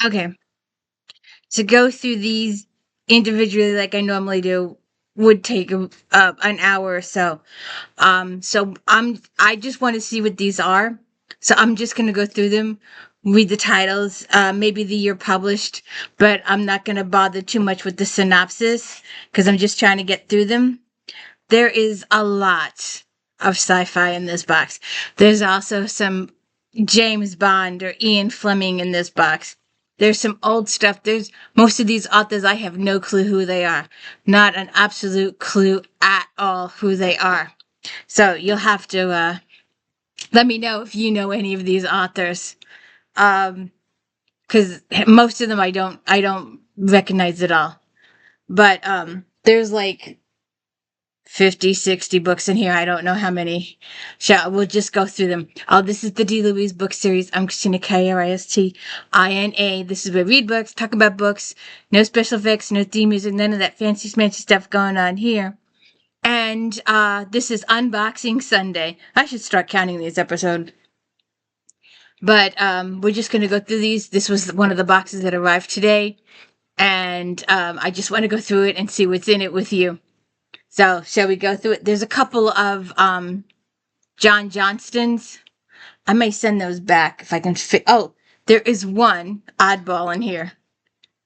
Okay. To go through these individually like I normally do would take an hour or so. I just want to see what these are. So I'm just going to go through them, read the titles, maybe the year published, but I'm not going to bother too much with the synopsis because I'm just trying to get through them. There is a lot of sci-fi in this box. There's also some James Bond or Ian Fleming in this box. There's some old stuff. There's most of these authors, I have no clue who they are. Not an absolute clue at all who they are. So you'll have to let me know if you know any of these authors. Because most of them I don't recognize at all. But there's like 50, 60 books in here. I don't know how many. We'll just go through them. Oh, this is the D. Louise book series. I'm Christina, Kristina. This is where we read books, talk about books. No special effects, no theme music, none of that fancy smancy stuff going on here. And this is Unboxing Sunday. I should start counting these episodes. But we're just going to go through these. This was one of the boxes that arrived today. And I just want to go through it and see what's in it with you. So, shall we go through it? There's a couple of John Johnston's. I may send those back if I can fit. Oh, there is one oddball in here.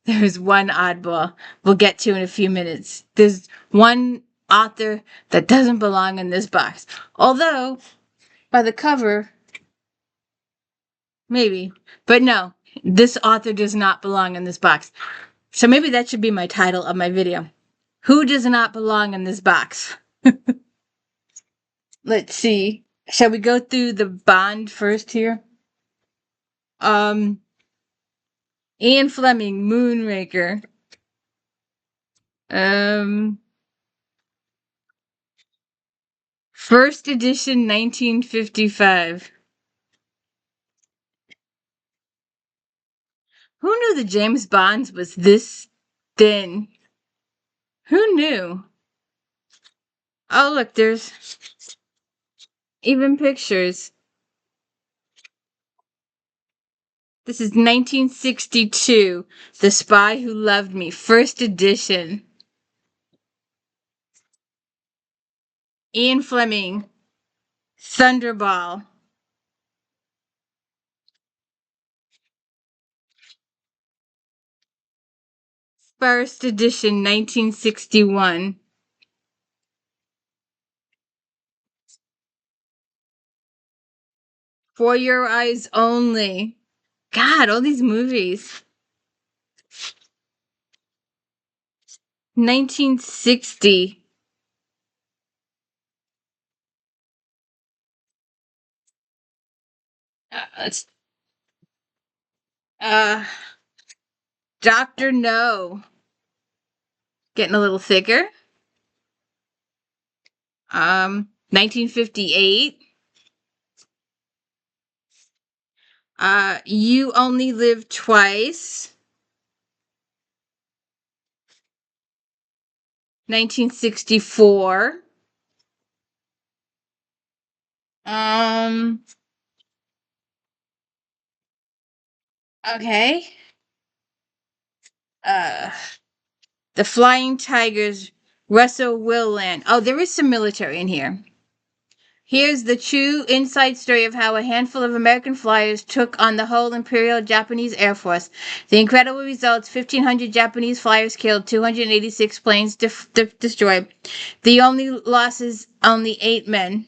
There is one oddball we'll get to in a few minutes. There's one author that doesn't belong in this box. Although, by the cover, maybe. But no, this author does not belong in this box. So maybe that should be my title of my video. Who does not belong in this box? Let's see. Shall we go through the Bond first here? Ian Fleming, Moonraker. First edition, 1955. Who knew the James Bonds was this thin? Who knew? Oh, look, there's even pictures. This is 1962. The Spy Who Loved Me, first edition. Ian Fleming, Thunderball. First edition, 1961. For Your Eyes Only. God, all these movies. 1960. Let's uh Dr. No. Getting a little thicker. 1958. You Only Live Twice. 1964. Okay. Uh The Flying Tigers, Russell Willand. Oh, there is some military in here. Here's the true inside story of how a handful of American flyers took on the whole Imperial Japanese Air Force. The incredible results: 1,500 Japanese flyers killed, 286 planes destroyed. The only losses, only 8 men.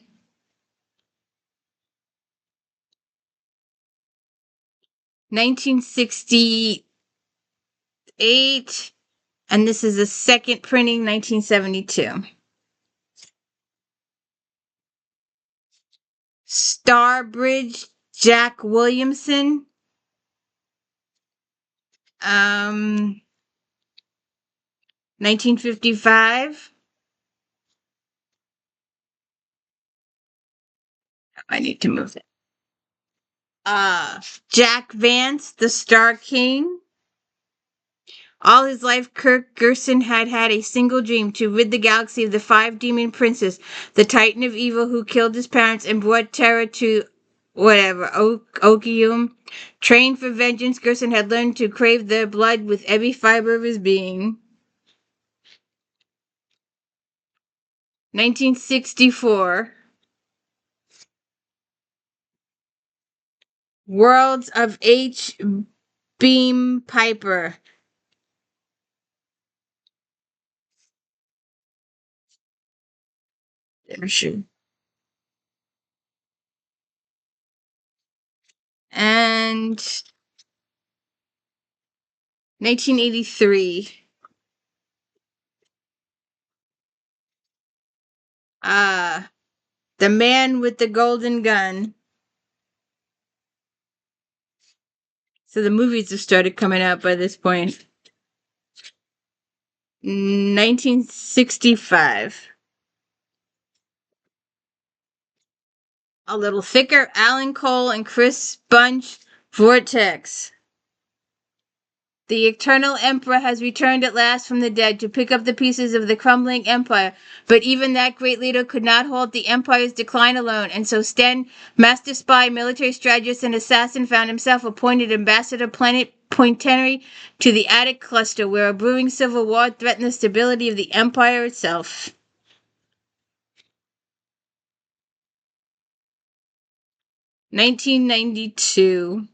1968, and this is the second printing, 1972. Starbridge, Jack Williamson. 1955. I need to move it. Jack Vance, the Star King. All his life, Kirk Gerson had had a single dream: to rid the galaxy of the 5 demon princes, the titan of evil who killed his parents and brought terror to whatever, okium. Trained for vengeance, Gerson had learned to crave their blood with every fiber of his being. 1964. Worlds of H. Beam Piper. Sure. And 1983. Uh, The Man with the Golden Gun. So the movies have started coming out by this point. 1965. A Little Thicker, Alan Cole and Chris Bunch, Vortex. The Eternal Emperor has returned at last from the dead to pick up the pieces of the crumbling empire, but even that great leader could not halt the empire's decline alone, and so Sten, master spy, military strategist, and assassin, found himself appointed ambassador plenipotentiary to the Attic cluster, where a brewing civil war threatened the stability of the empire itself. 1992.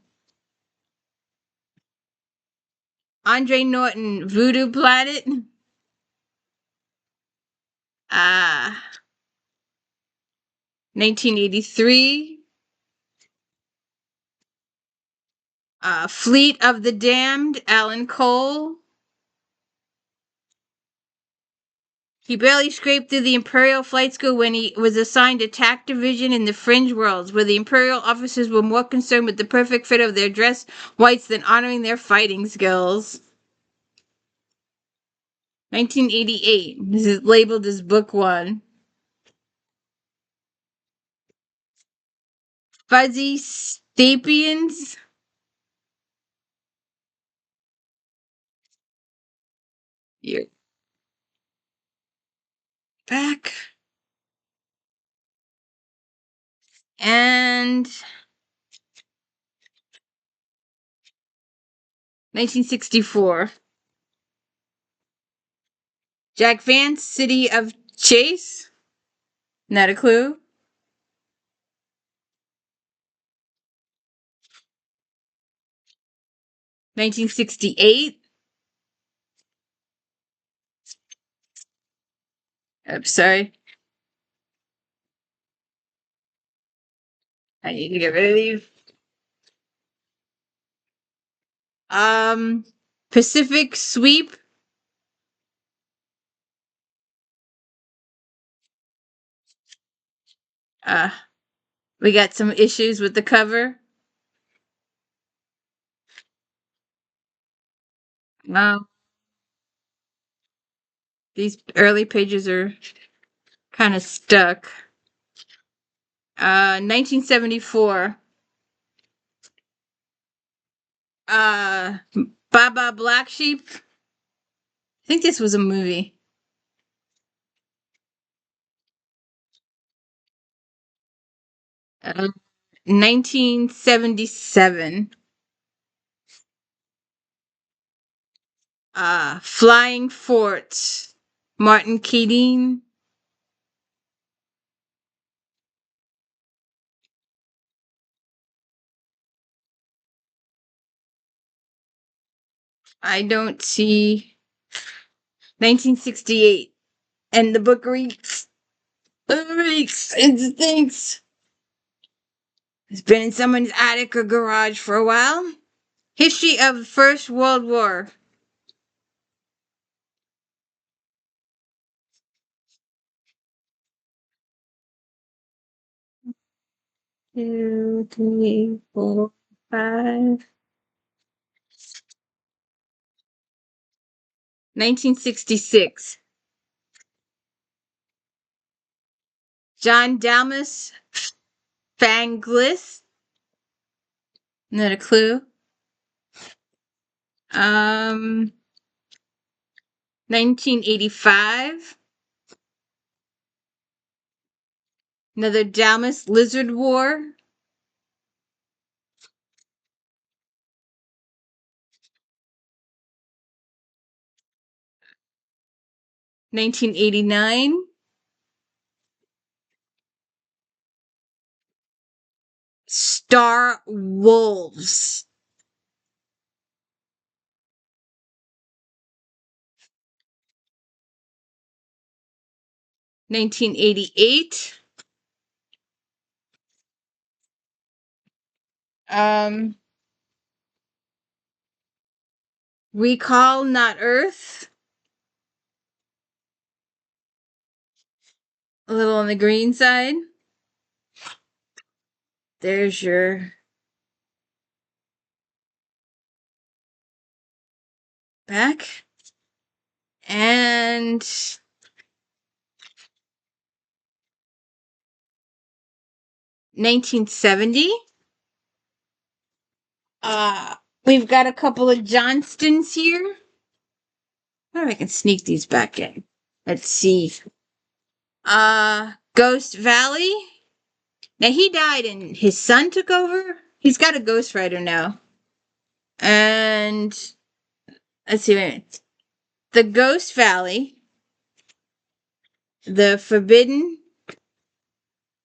Andre Norton, Voodoo Planet. Ah. 1983. Fleet of the Damned, Alan Cole. He barely scraped through the Imperial Flight School when he was assigned a TAC division in the Fringe Worlds, where the Imperial officers were more concerned with the perfect fit of their dress whites than honoring their fighting skills. 1988. This is labeled as Book 1. Fuzzy Sapiens. You're back. And 1964. Jack Vance, City of Chase. Not a clue. 1968. I'm sorry. I need to get rid of these. Pacific Sweep. Uh, we got some issues with the cover. Wow. These early pages are kind of stuck. 1974. Uh, Baba Black Sheep. I think this was a movie. 1977. Flying Fort. Martin Keating. I don't see 1968. And the book reeks. It reeks. It stinks. It's been in someone's attic or garage for a while. History of the First World War. Two, three, four, five. 1966. John Dalmas Fanglis. Not a clue. 1985. Another Dalmas Lizard War. 1989. Star Wolves. 1988. Um, Recall Not Earth. A little on the green side. There's your back. And 1970. Uh, we've got a couple of Johnstons here. I wonder if I can sneak these back in. Let's see. Ghost Valley. Now he died and his son took over. He's got a ghostwriter now. And let's see, wait a minute. The Ghost Valley, The Forbidden,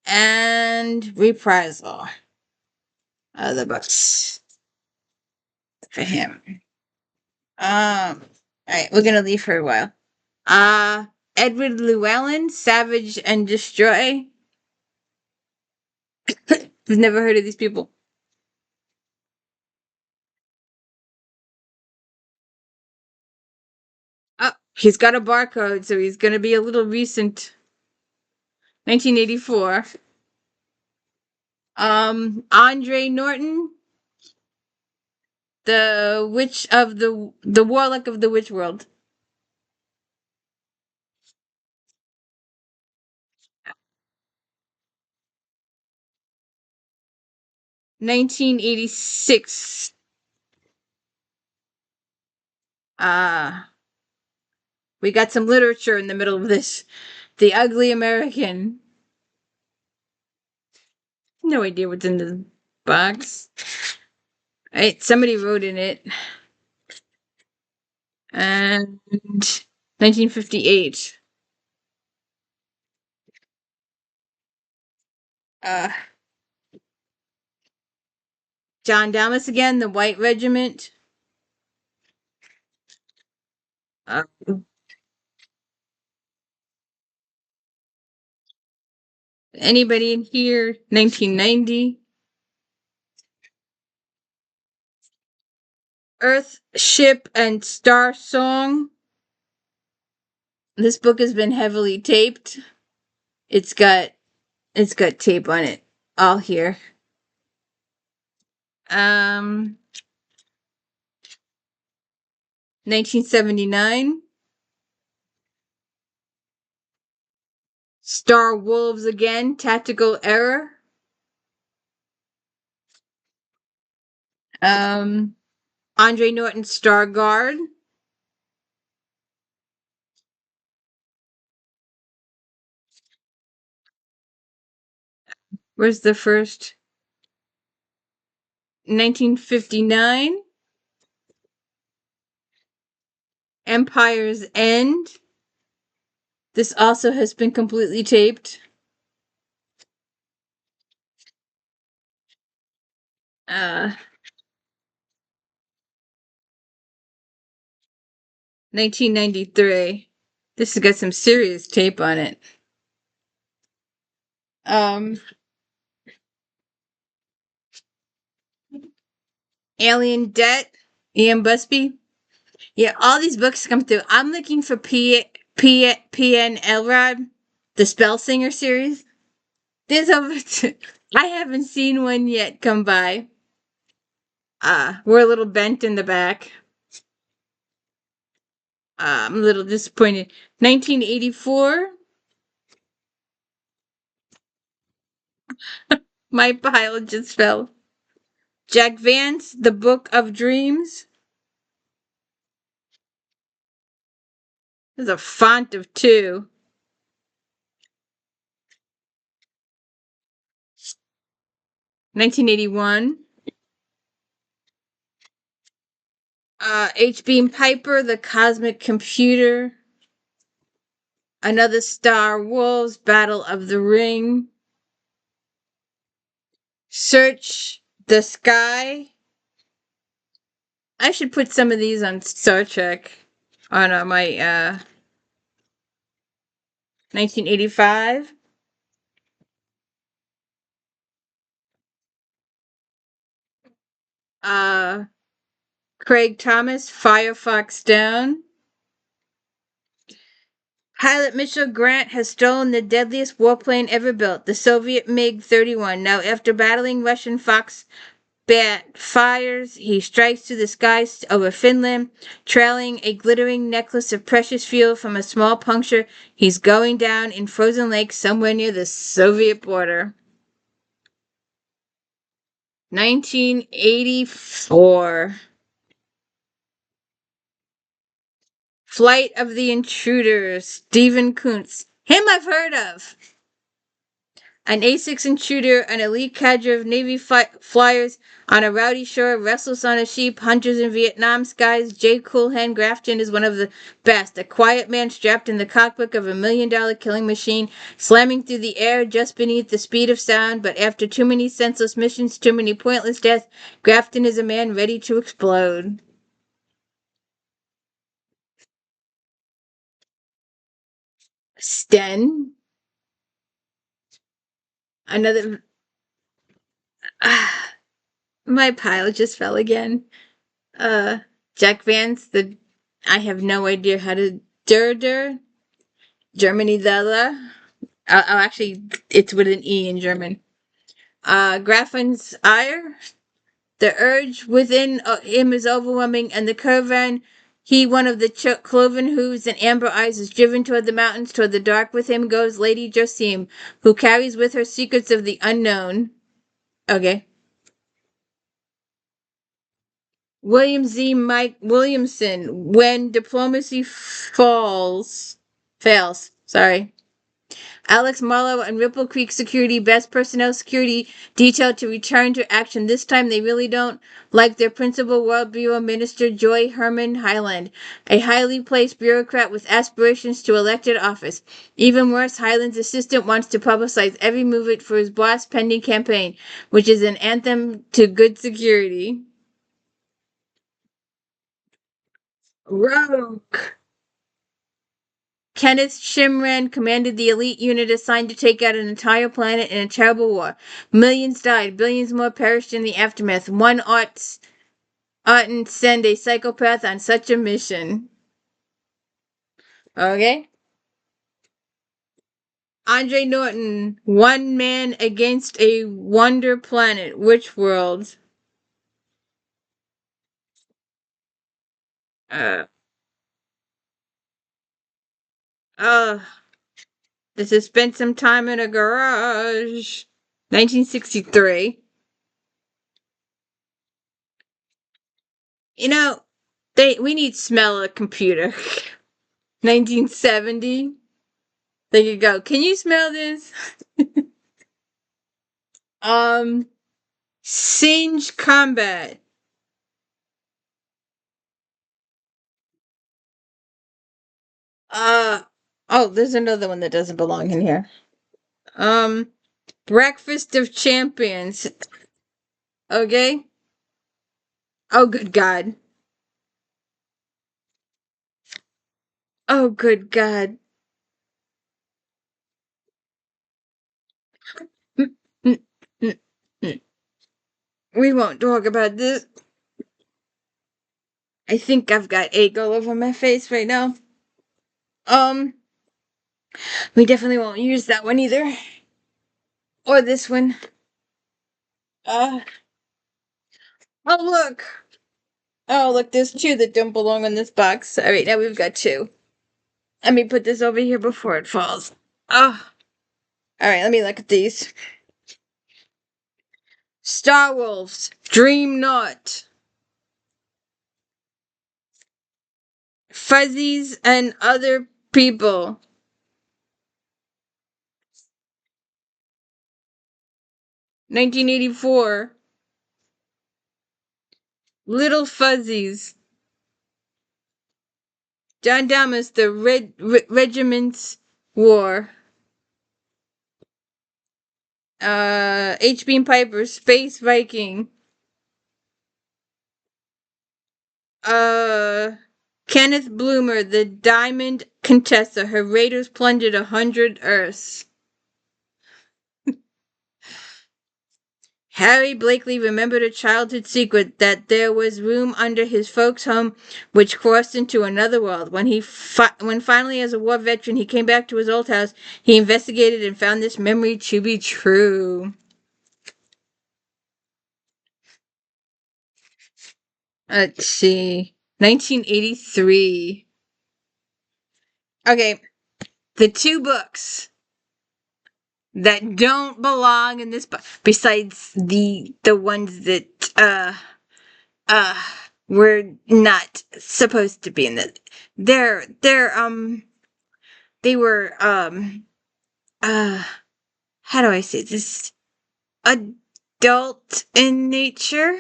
and Reprisal are the books for him. Alright, we're gonna leave for a while. Edward Llewellyn, Savage and Destroy. I've never heard of these people. Oh, he's got a barcode, so he's gonna be a little recent. 1984. Andre Norton, the witch of the warlock of the witch world. 1986. Uh, we got some literature in the middle of this. The Ugly American. No idea what's in the box. Right, somebody wrote in it. And 1958. Uh, John Damas again, The White Regiment. Uh, Anybody in here? 1990. Earth, Ship, and Star Song. This book has been heavily taped. It's got tape on it all here. 1979. Star Wolves again, Tactical Error. Andre Norton, Star Guard. Where's the first? 1959. Empire's End. This also has been completely taped. 1993. This has got some serious tape on it. Alien Debt, Ian Busby. Yeah, all these books come through. I'm looking for P.N. Elrod, the Spell Singer series. There's over. I haven't seen one yet come by. We're a little bent in the back. I'm a little disappointed. 1984. My pile just fell. Jack Vance, The Book of Dreams. There's a font of 2. 1981. H. Beam Piper, The Cosmic Computer. Another Star Wars, Battle of the Ring, Search the Sky. I should put some of these on Star Trek on my 1985. Uh, Craig Thomas, Firefox Down. Pilot Mitchell Grant has stolen the deadliest warplane ever built, the Soviet MiG-31. Now, after battling Russian Fox bat fires, he strikes through the skies over Finland, trailing a glittering necklace of precious fuel from a small puncture. He's going down in frozen lake somewhere near the Soviet border. 1984. Flight of the Intruders, Stephen Kuntz. Him I've heard of. An A6 intruder, an elite cadre of Navy flyers on a rowdy shore, restless on a sheep, hunters in Vietnam skies. J. Coolhan Grafton is one of the best. A quiet man strapped in the cockpit of $1 million killing machine, slamming through the air just beneath the speed of sound. But after too many senseless missions, too many pointless deaths, Grafton is a man ready to explode. Sten. Another. My pile just fell again. Jack Vance, the I have no idea how to Germany Della. Actually, it's with an E in German. Grafen's ire. The urge within him is overwhelming, and the caravan, he one of the cloven hooves and amber eyes, is driven toward the mountains, toward the dark. With him goes Lady Josim, who carries with her secrets of the unknown. Okay. William Z. Mike Williamson, when diplomacy fails. Sorry. Alex Marlowe and Ripple Creek Security, best personnel security detail to return to action. This time they really don't like their principal World Bureau Minister, Joy Herman Highland, a highly placed bureaucrat with aspirations to elected office. Even worse, Highland's assistant wants to publicize every movement for his boss' pending campaign, which is an anthem to good security. Rogue. Kenneth Shimran commanded the elite unit assigned to take out an entire planet in a terrible war. Millions died, billions more perished in the aftermath. One oughtn't send a psychopath on such a mission. Okay? Andre Norton, one man against a wonder planet. Which world? Uh, uh, this has spent some time in a garage. 1963. You know, we need smell a computer. 1970. There you go. Can you smell this? Singe Combat. Uh, oh, there's another one that doesn't belong in here. Breakfast of Champions. Okay. Oh, good God. Oh, good God. Mm, mm, mm, mm. We won't talk about this. I think I've got egg all over my face right now. Um, we definitely won't use that one either. Or this one. Uh, oh, look. Oh, look, there's two that don't belong in this box. All right, now we've got two. Let me put this over here before it falls. Oh. All right, let me look at these. Star Wolves, Dream Not. Fuzzies and Other People. 1984. Little Fuzzies. John Damas, The Regiments War. H. Beam Piper, Space Viking. Kenneth Bloomer, the Diamond Contessa. Her raiders plundered 100 Earths. Harry Blakely remembered a childhood secret that there was room under his folks' home which crossed into another world. When finally, as a war veteran, he came back to his old house, he investigated and found this memory to be true. Let's see. 1983. Okay, the two books that don't belong in this book, besides the ones that uh were not supposed to be in the, they were uh how do I say this, adult in nature.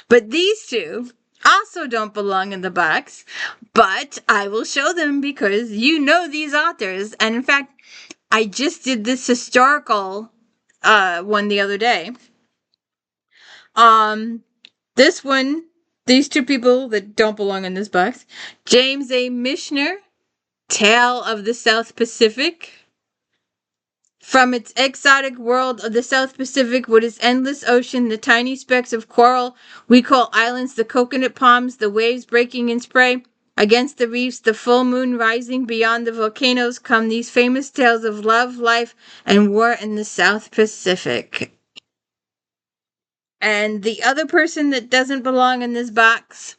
But these two also don't belong in the box, but I will show them because you know these authors. And in fact, I just did this historical one the other day. This one, these two people that don't belong in this box: James A. Michener, Tale of the South Pacific. From its exotic world of the South Pacific, with its endless ocean, the tiny specks of coral we call islands, the coconut palms, the waves breaking in spray against the reefs, the full moon rising beyond the volcanoes, come these famous tales of love, life, and war in the South Pacific. And the other person that doesn't belong in this box,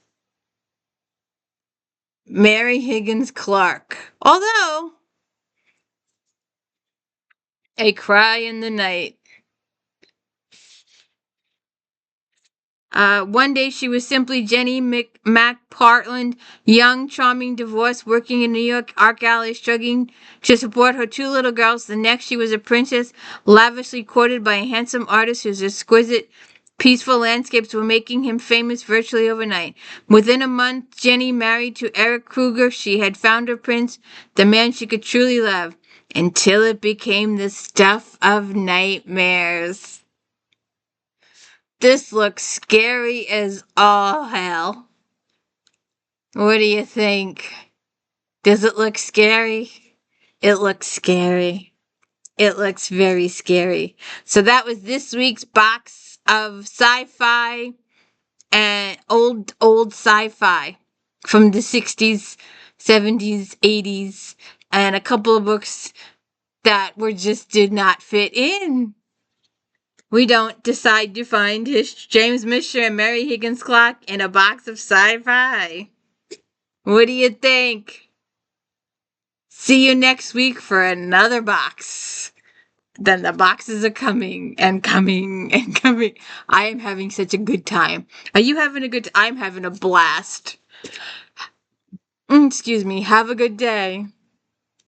Mary Higgins Clark. Although, A Cry in the Night. One day she was simply Jenny McPartland, young, charming, divorced, working in New York art gallery, struggling to support her two little girls. The next she was a princess, lavishly courted by a handsome artist whose exquisite, peaceful landscapes were making him famous virtually overnight. Within a month, Jenny married to Eric Kruger. She had found her prince, the man she could truly love, until it became the stuff of nightmares. This looks scary as all hell. What do you think? Does it look scary? It looks scary. It looks very scary. So that was this week's box of sci-fi and old sci-fi from the 60s, 70s, 80s, and a couple of books that did not fit in. We don't decide to find James Michener and Mary Higgins Clark in a box of sci-fi. What do you think? See you next week for another box. Then the boxes are coming and coming and coming. I am having such a good time. Are you having a good time? I'm having a blast. Excuse me. Have a good day.